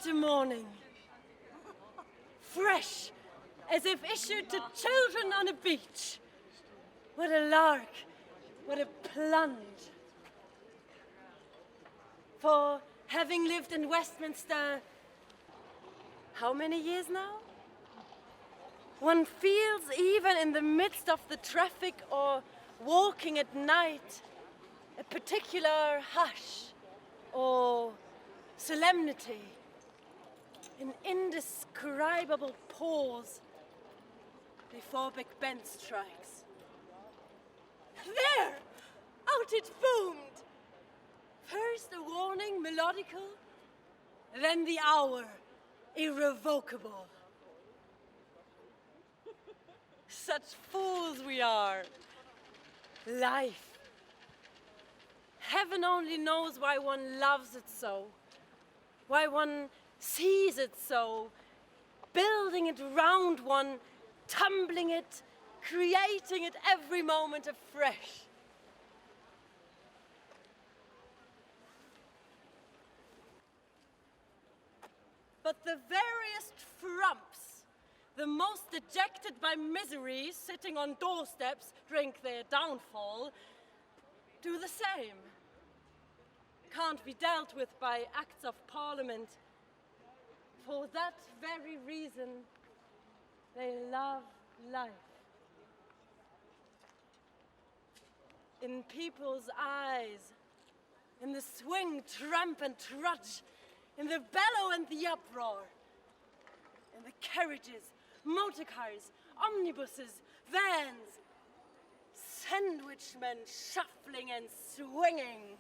autumn morning. Fresh, as if issued to children on a beach. What a lark, what a plunge. For having lived in Westminster, how many years now? One feels even in the midst of the traffic or walking at night a particular hush or solemnity, an indescribable pause before Big Ben strikes. There! Out it boomed! First a warning, melodical, then the hour, irrevocable. Such fools we are. Life. Heaven only knows why one loves it so, why one sees it so, building it round one, tumbling it, creating it every moment afresh. But the veriest frumps, the most dejected by misery, sitting on doorsteps, drink their downfall, do the same. Can't be dealt with by acts of parliament. For that very reason, they love life. In people's eyes, in the swing, tramp and trudge, in the bellow and the uproar, in the carriages, motor cars, omnibuses, vans, sandwich men shuffling and swinging.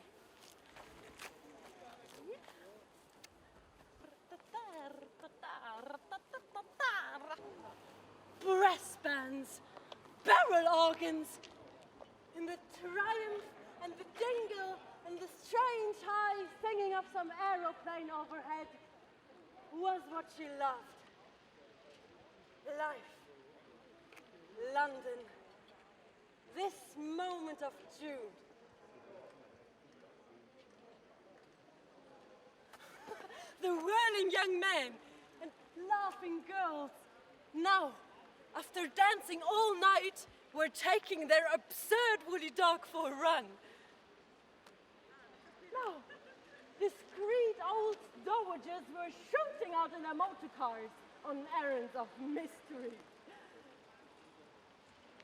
Brass bands, barrel organs, in the triumph and the jingle and the strange high singing of some aeroplane overhead was what she loved. Life. London. This moment of June. The whirling young men and laughing girls. Now, after dancing all night, were taking their absurd woolly dog for a run. Now, discreet old dowagers were shooting out in their motor cars on errands of mystery.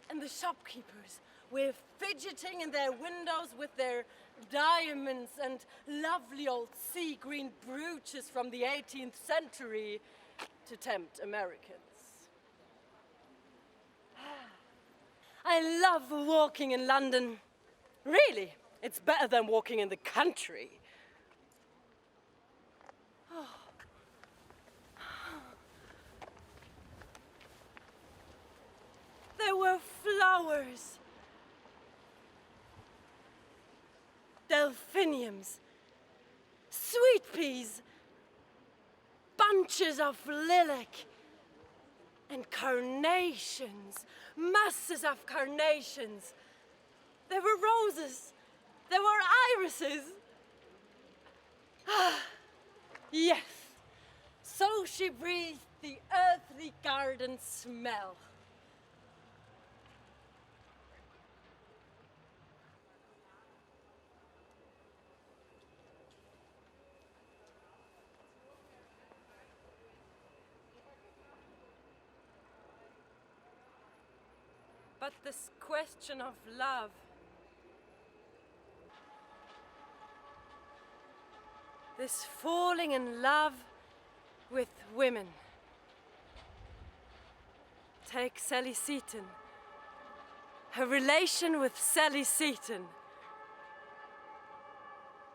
And the shopkeepers were fidgeting in their windows with their diamonds and lovely old sea green brooches from the 18th century to tempt Americans. I love walking in London. Really, it's better than walking in the country. There were flowers, delphiniums, sweet peas, bunches of lilac, and carnations, masses of carnations. There were roses, there were irises. Ah, yes, so she breathed the earthly garden smell. But this question of love, this falling in love with women. Take Sally Seton, her relation with Sally Seton.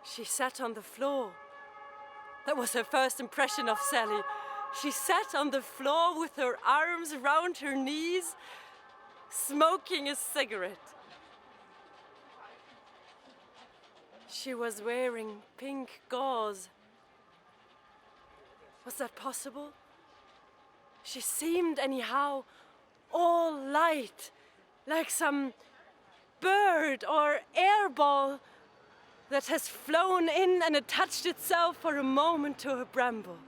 She sat on the floor. That was her first impression of Sally. She sat on the floor with her arms round her knees, smoking a cigarette. She was wearing pink gauze. Was that possible? She seemed anyhow all light, like some bird or air ball that has flown in and attached itself for a moment to a bramble.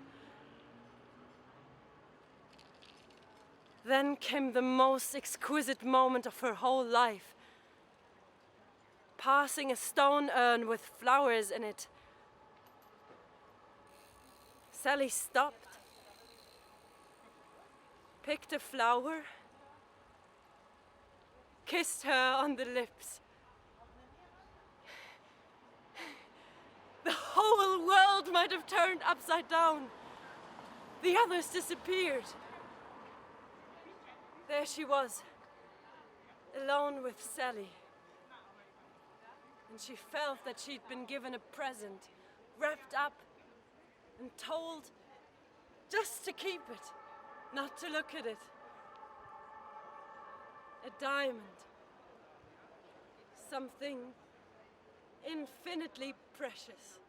Then came the most exquisite moment of her whole life. Passing a stone urn with flowers in it. Sally stopped, picked a flower, kissed her on the lips. The whole world might have turned upside down. The others disappeared. There she was, alone with Sally. And she felt that she'd been given a present, wrapped up and told just to keep it, not to look at it. A diamond. Something infinitely precious.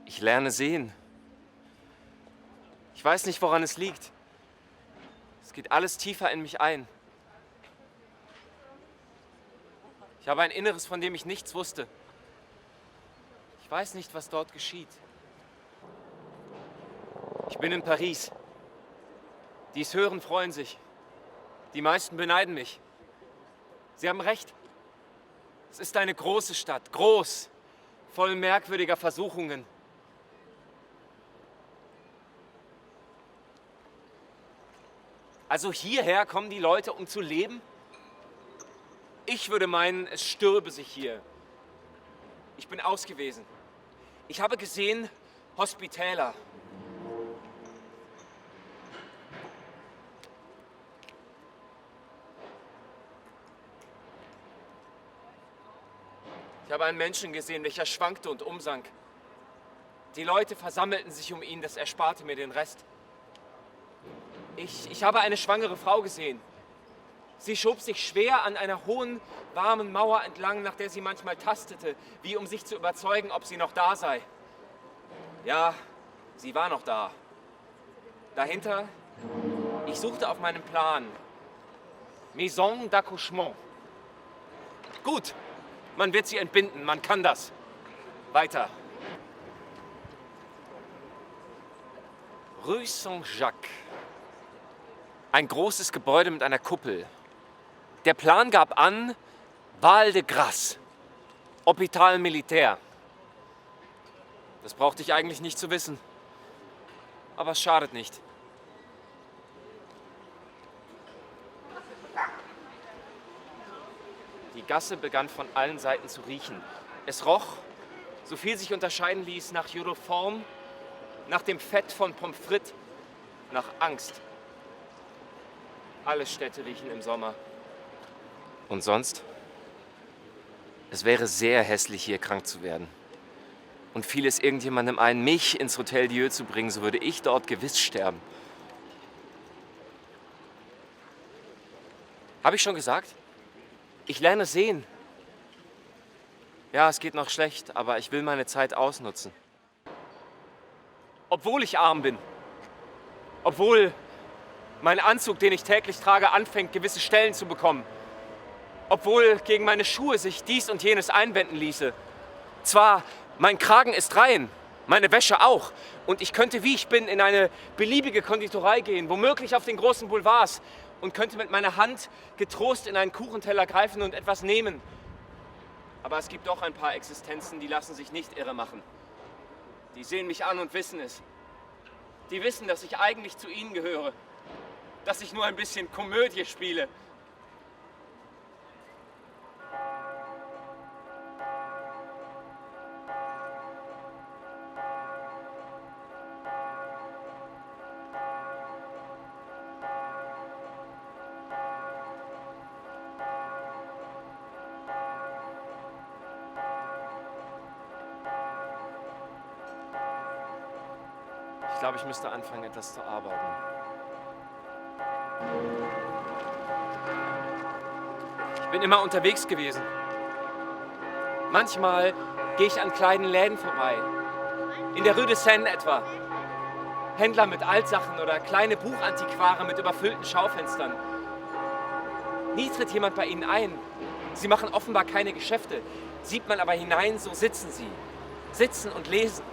Ich lerne sehen. Ich weiß nicht, woran es liegt. Es geht alles tiefer in mich ein. Ich habe ein Inneres, von dem ich nichts wusste. Ich weiß nicht, was dort geschieht. Ich bin in Paris. Die es hören, freuen sich. Die meisten beneiden mich. Sie haben recht. Es ist eine große Stadt, groß, voll merkwürdiger Versuchungen. Also hierher kommen die Leute, um zu leben? Ich würde meinen, es stürbe sich hier. Ich bin ausgewiesen. Ich habe gesehen, Hospitäler. Ich habe einen Menschen gesehen, welcher schwankte und umsank. Die Leute versammelten sich um ihn, das ersparte mir den Rest. Ich habe eine schwangere Frau gesehen. Sie schob sich schwer an einer hohen, warmen Mauer entlang, nach der sie manchmal tastete, wie um sich zu überzeugen, ob sie noch da sei. Ja, sie war noch da. Dahinter, ich suchte auf meinem Plan. Maison d'accouchement. Gut, man wird sie entbinden, man kann das. Weiter. Rue Saint-Jacques. Ein großes Gebäude mit einer Kuppel. Der Plan gab an, Val de Grace, Hôpital Militaire. Das brauchte ich eigentlich nicht zu wissen. Aber es schadet nicht. Die Gasse begann von allen Seiten zu riechen. Es roch, so viel sich unterscheiden ließ, nach Jodoform, nach dem Fett von Pommes frites, nach Angst. Alle Städte riechen im Sommer. Und sonst? Es wäre sehr hässlich, hier krank zu werden. Und fiel es irgendjemandem ein, mich ins Hotel Dieu zu bringen, so würde ich dort gewiss sterben. Habe ich schon gesagt? Ich lerne sehen. Ja, es geht noch schlecht, aber ich will meine Zeit ausnutzen. Obwohl ich arm bin. Obwohl mein Anzug, den ich täglich trage, anfängt, gewisse Stellen zu bekommen. Obwohl gegen meine Schuhe sich dies und jenes einwenden ließe. Zwar, mein Kragen ist rein, meine Wäsche auch. Und ich könnte, wie ich bin, in eine beliebige Konditorei gehen, womöglich auf den großen Boulevards, und könnte mit meiner Hand getrost in einen Kuchenteller greifen und etwas nehmen. Aber es gibt doch ein paar Existenzen, die lassen sich nicht irre machen. Die sehen mich an und wissen es. Die wissen, dass ich eigentlich zu ihnen gehöre. Dass ich nur ein bisschen Komödie spiele. Ich glaube, ich müsste anfangen, etwas zu arbeiten. Ich bin immer unterwegs gewesen. Manchmal gehe ich an kleinen Läden vorbei. In der Rue de Seine etwa. Händler mit Altsachen oder kleine Buchantiquare mit überfüllten Schaufenstern. Nie tritt jemand bei ihnen ein. Sie machen offenbar keine Geschäfte. Sieht man aber hinein, so sitzen sie. Sitzen und lesen.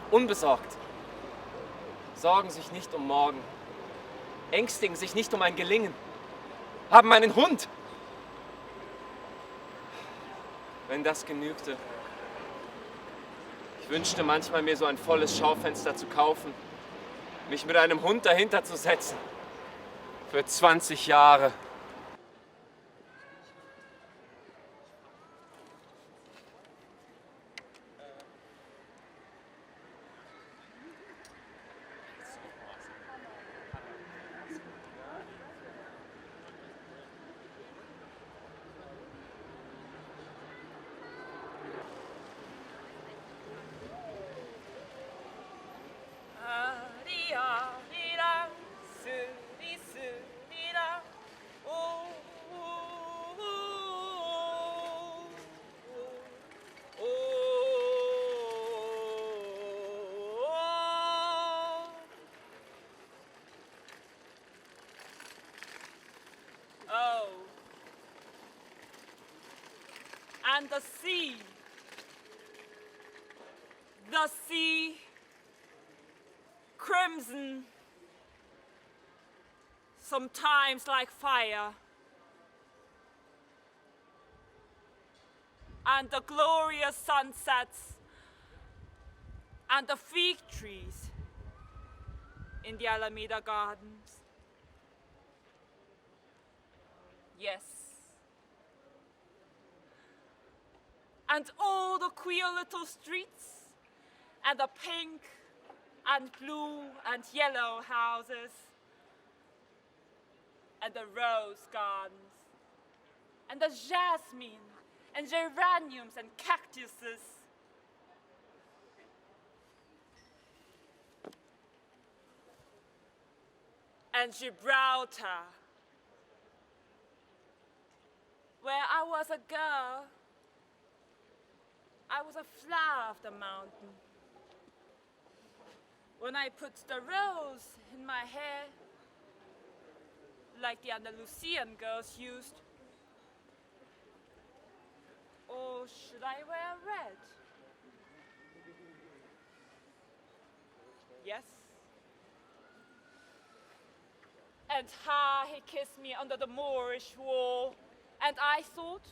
Unbesorgt. Sorgen sich nicht um morgen. Ängstigen sich nicht um ein Gelingen. Haben einen Hund. Wenn das genügte. Ich wünschte manchmal, mir so ein volles Schaufenster zu kaufen. Mich mit einem Hund dahinter zu setzen. Für 20 Jahre. And the sea, crimson, sometimes like fire, and the glorious sunsets, and the fig trees in the Alameda Gardens. Yes. And all the queer little streets, and the pink and blue and yellow houses, and the rose gardens, and the jasmine and geraniums and cactuses. And Gibraltar, where I was a girl. I was a flower of the mountain. When I put the rose in my hair, like the Andalusian girls used. Or should I wear red? Yes. And he kissed me under the Moorish wall, and I thought,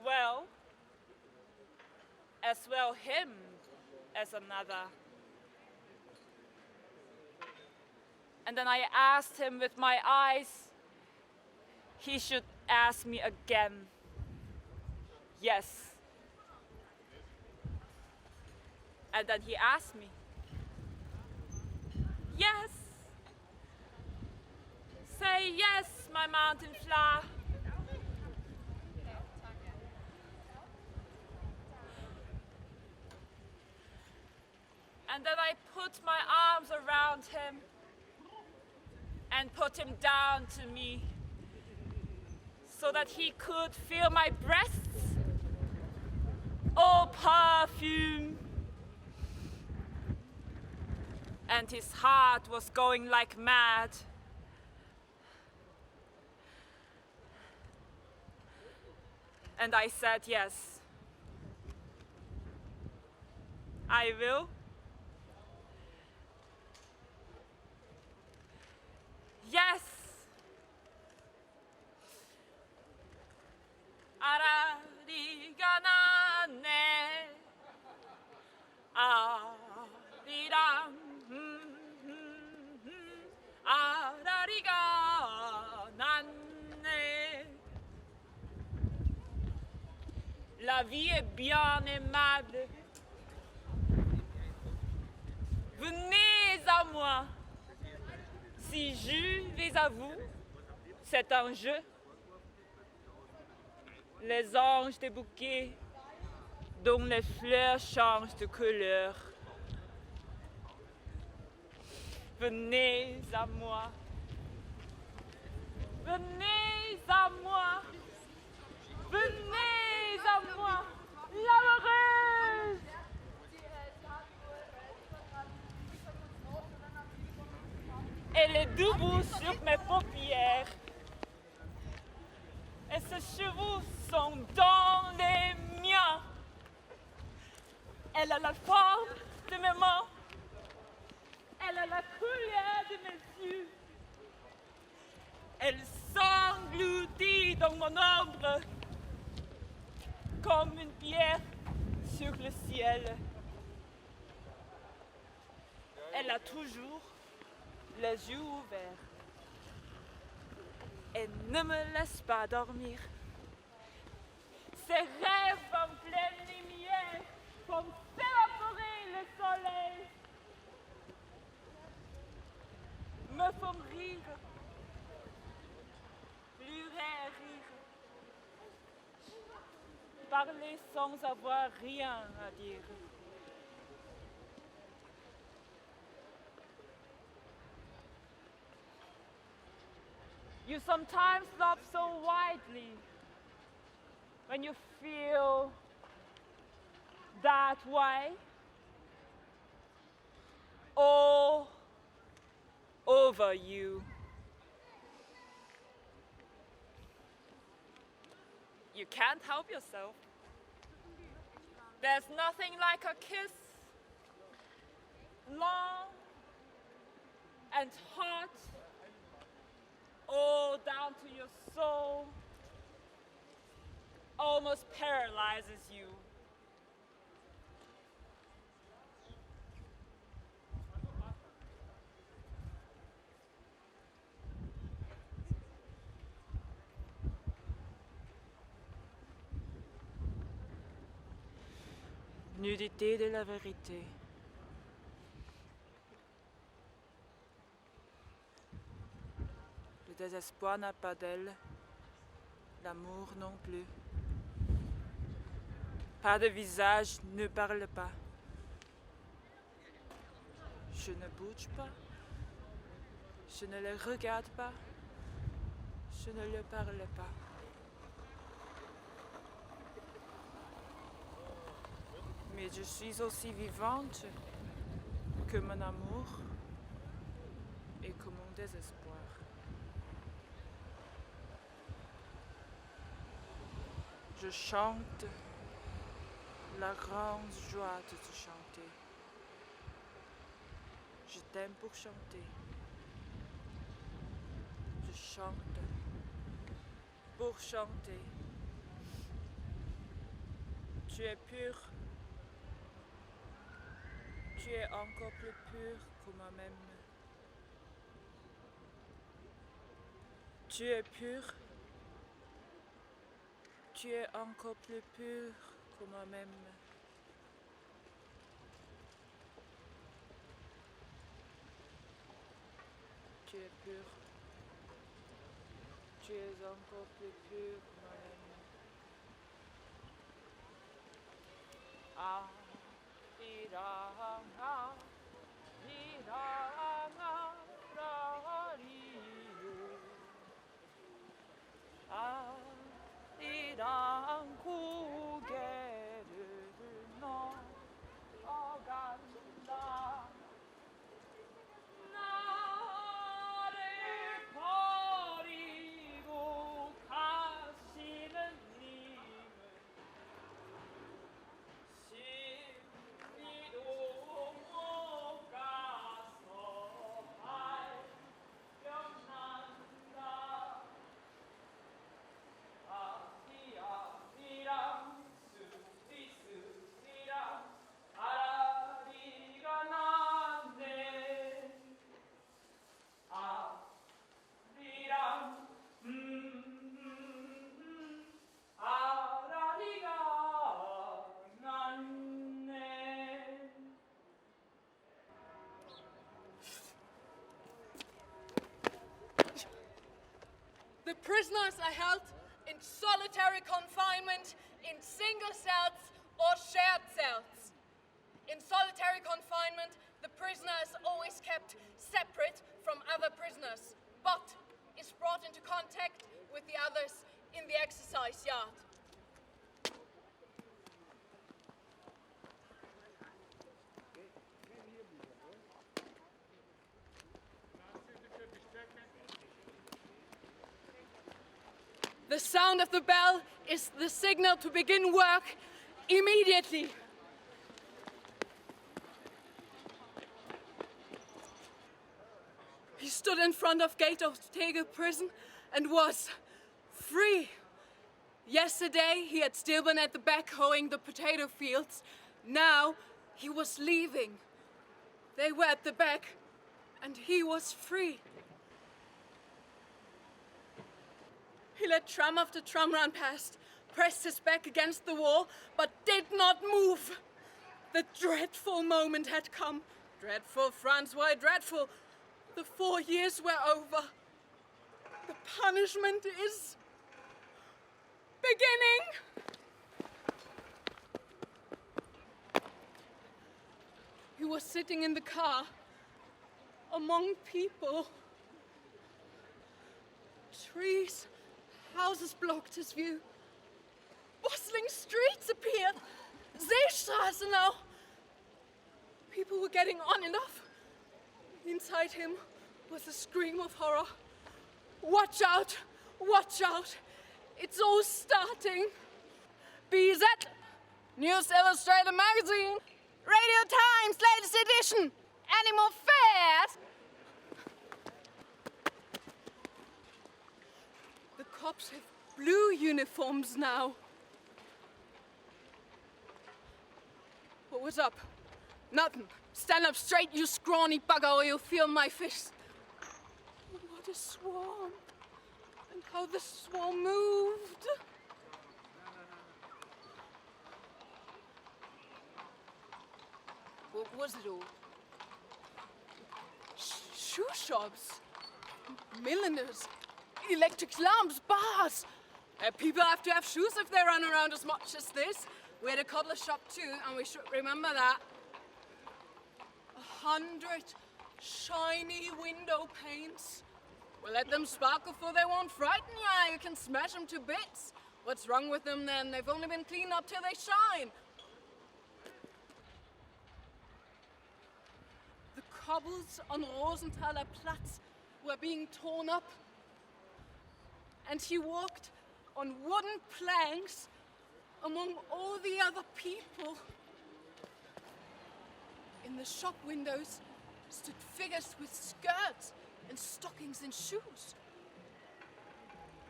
well, as well him as another. And then I asked him with my eyes, he should ask me again. Yes. And then he asked me. Yes. Say yes, my mountain flower. And then I put my arms around him and put him down to me so that he could feel my breasts oh perfume. And his heart was going like mad. And I said yes. I will. Yes. Arariganane. Ariram. Arariganane. La vie est bien aimable. Venez à moi. Si je vais à vous, c'est un jeu. Les anges des bouquets dont les fleurs changent de couleur. Venez à moi. Venez à moi. Venez à moi. L'amoureuse. Elle est debout sur mes paupières. Et ses cheveux sont dans les miens. Elle a la forme de mes mains. Elle a la couleur de mes yeux. Elle s'engloutit dans mon ombre comme une pierre sur le ciel. Elle a toujours les yeux ouverts et ne me laisse pas dormir. Ses rêves en pleine lumière font s'évaporer le soleil, me font rire, pleurer, rire, parler sans avoir rien à dire. You sometimes love so widely when you feel that way all over you. You can't help yourself. There's nothing like a kiss, long and hot, all down to your soul, almost paralyzes you. Nudité de la vérité. Le désespoir n'a pas d'aile, l'amour non plus. Pas de visage, ne parle pas. Je ne bouge pas, je ne le regarde pas, je ne le parle pas. Mais je suis aussi vivante que mon amour et que mon désespoir. Je chante la grande joie de te chanter. Je t'aime pour chanter. Je chante pour chanter. Tu es pur. Tu es encore plus pur que moi-même. Tu es pur. Tu es encore plus pur que moi-même. Tu es pur. Tu es encore plus pur que moi-même. Ah. Iranga, iranga, rario. Ah, irangugere. The prisoners are held in solitary confinement in single cells or shared cells. In solitary confinement, the prisoner is always kept separate from other prisoners, but is brought into contact with the others in the exercise yard. The sound of the bell is the signal to begin work immediately. He stood in front of gate of Tegel prison and was free. Yesterday he had still been at the back hoeing the potato fields. Now he was leaving. They were at the back and he was free. He let tram after tram run past, pressed his back against the wall, but did not move. The dreadful moment had come. Dreadful, Franz, why dreadful? The 4 years were over. The punishment is beginning. He was sitting in the car among people. Trees, houses blocked his view. Bustling streets appeared. Seestraße now. People were getting on and off. Inside him was a scream of horror. Watch out! Watch out! It's all starting. BZ, News Illustrated magazine, Radio Times, latest edition. Animal Fairs. The cops have blue uniforms now. What was up? Nothing. Stand up straight, you scrawny bugger, or you'll feel my fist. What a swarm. And how the swarm moved. What was it all? Shoe shops, milliners, electric lamps, bars. People have to have shoes if they run around as much as this. We had a cobbler shop too, and we should remember that. 100 shiny window panes. Well, let them sparkle for they won't frighten you. You can smash them to bits. What's wrong with them then? They've only been cleaned up till they shine. The cobbles on Rosenthaler Platz were being torn up. And he walked on wooden planks among all the other people. In the shop windows stood figures with skirts and stockings and shoes.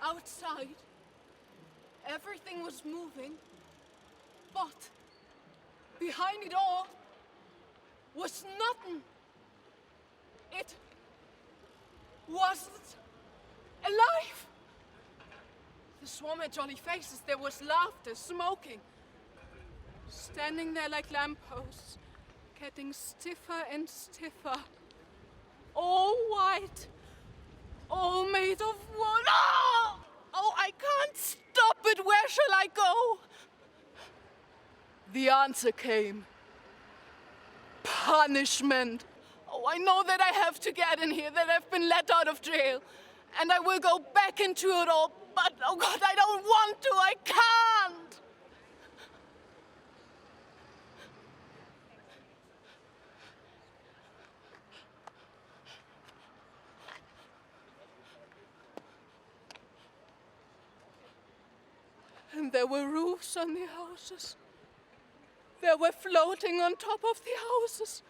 Outside, everything was moving, but behind it all was nothing. It wasn't alive. The swarm had jolly faces. There was laughter, smoking. Standing there like lampposts, getting stiffer and stiffer. All white, all made of wood. Oh, I can't stop it. Where shall I go? The answer came. Punishment. Oh, I know that I have to get in here, that I've been let out of jail. And I will go back into it all, but oh God, I don't want to, I can't! And there were roofs on the houses. They were floating on top of the houses.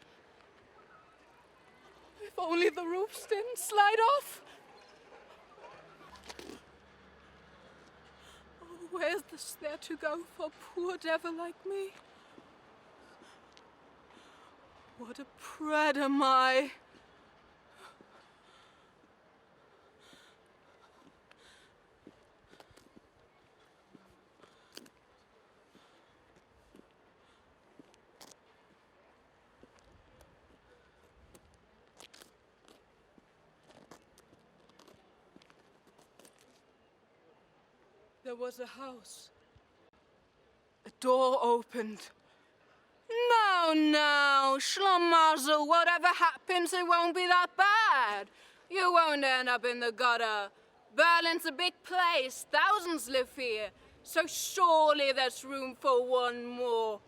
If only the roofs didn't slide off. Oh, where's there to go for a poor devil like me? What a prat am I? there was a house. A door opened. No, Schlamazel, whatever happens, it won't be that bad. You won't end up in the gutter. Berlin's a big place, thousands live here, so surely there's room for one more.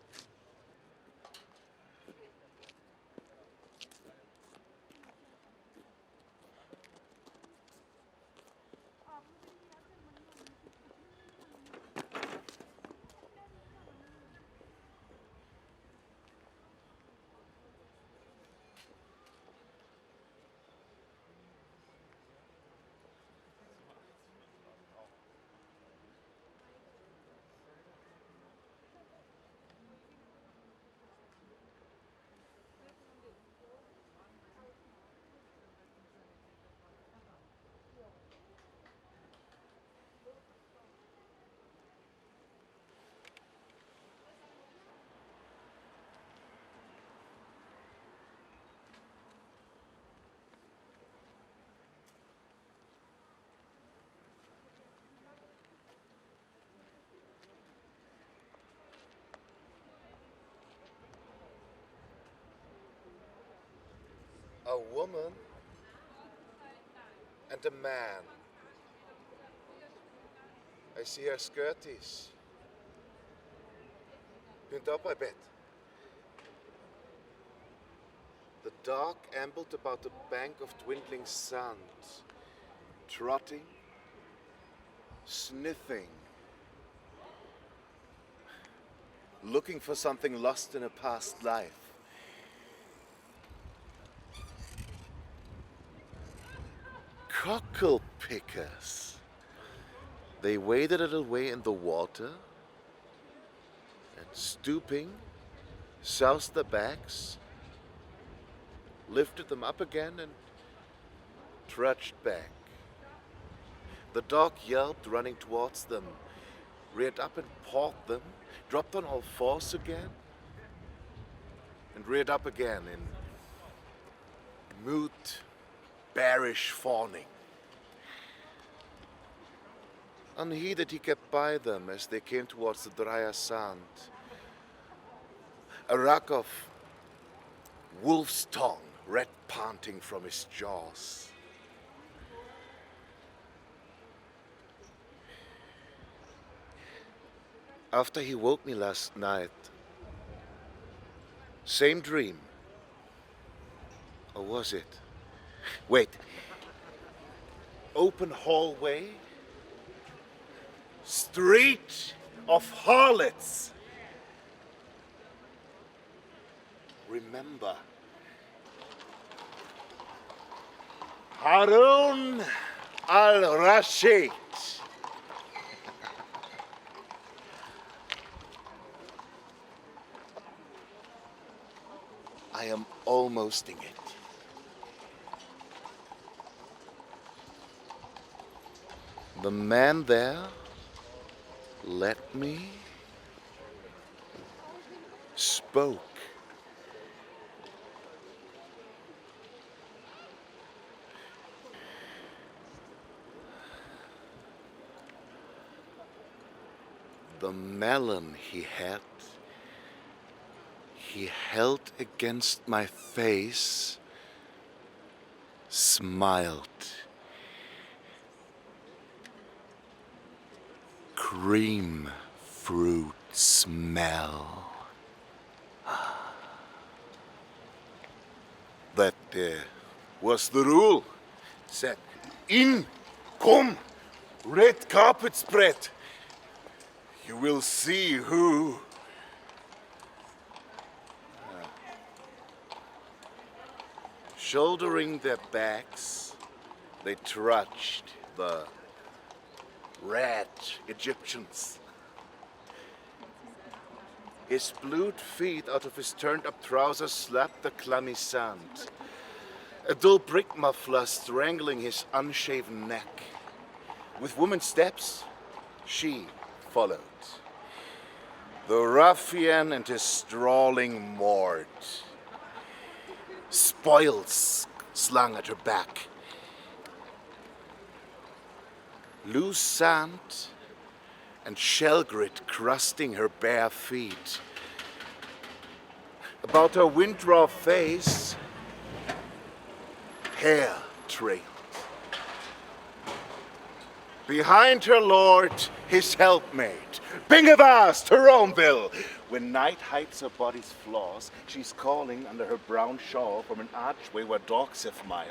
A woman and a man. I see her skirties. Pinned up, I bet. The dark ambled about the bank of dwindling sand, trotting, sniffing, looking for something lost in a past life. Cockle pickers. They waded a little way in the water and, stooping, soused their backs, lifted them up again and trudged back. The dog yelped, running towards them, reared up and pawed them, dropped on all fours again, and reared up again in mute, bearish fawning. Unheeded, he kept by them as they came towards the drier sand. A rack of wolf's tongue, red panting from his jaws. After he woke me last night, same dream. Or was it? Wait. Open hallway. Street of harlots. Remember. Harun al-Rashid. I am almost in it. The man there let me, spoke. The melon he held against my face, smiled. Cream fruit smell. That was the rule. Said, in, come, red carpet spread. You will see who. Shouldering their backs, they trudged the red Egyptians. His blued feet out of his turned-up trousers slapped the clammy sand. A dull brick muffler strangling his unshaven neck. With woman's steps, she followed. The ruffian and his sprawling mort. Spoils slung at her back. Loose sand and shell grit crusting her bare feet. About her wind-raw face, hair trailed. Behind her lord, his helpmate, Bingavast, her Romeville. When night hides her body's flaws, she's calling under her brown shawl from an archway where dogs have mired.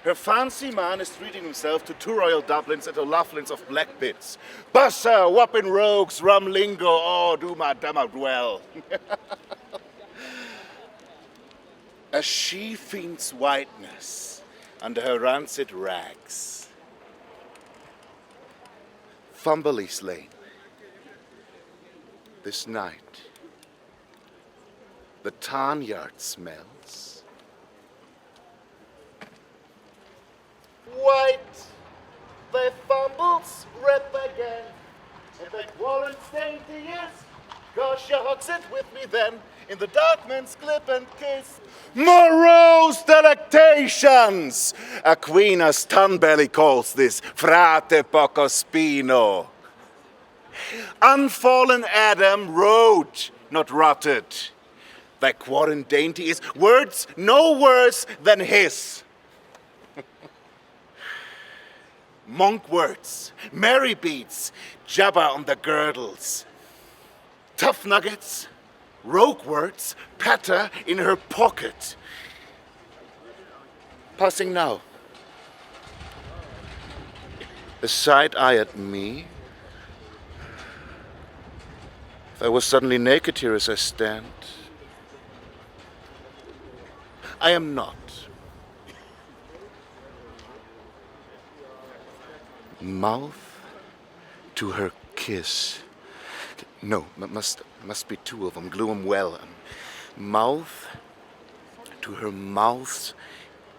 Her fancy man is treating himself to 2 royal Dublins and a Loughlins of black bits. Bussa, whopping rogues, rum lingo, oh, do my dumb well. A she-fiend's whiteness under her rancid rags. Fumberley's Lane. This night, the tarnyard smells. White, they fumbles, rip again. And that Warren's daintiest, gosh, you hugs it with me then. In the dark man's clip and kiss. Morose delectations! Aquinas Tunbelly calls this frate poco spino. Unfallen Adam rode, not rotted. Thy quarren dainty is words no worse than his. Monk words, merry beats, jabber on the girdles. Tough nuggets, rogue words, patter in her pocket. Passing now. A side eye at me. If I was suddenly naked here as I stand. I am not. Mouth to her kiss. No, must be 2 of them. Glue 'em well. Mouth to her mouth's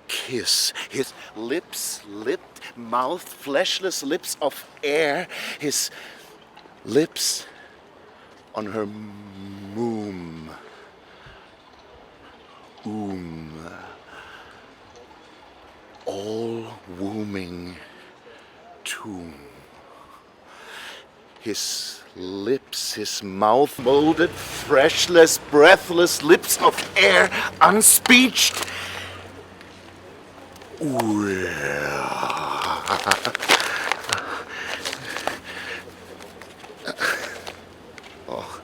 kiss. His lips, lipped, mouth, fleshless lips of air. His lips on her moom. All wombing tomb. His lips, his mouth, molded, freshless, breathless lips of air, unspeeched. Oh.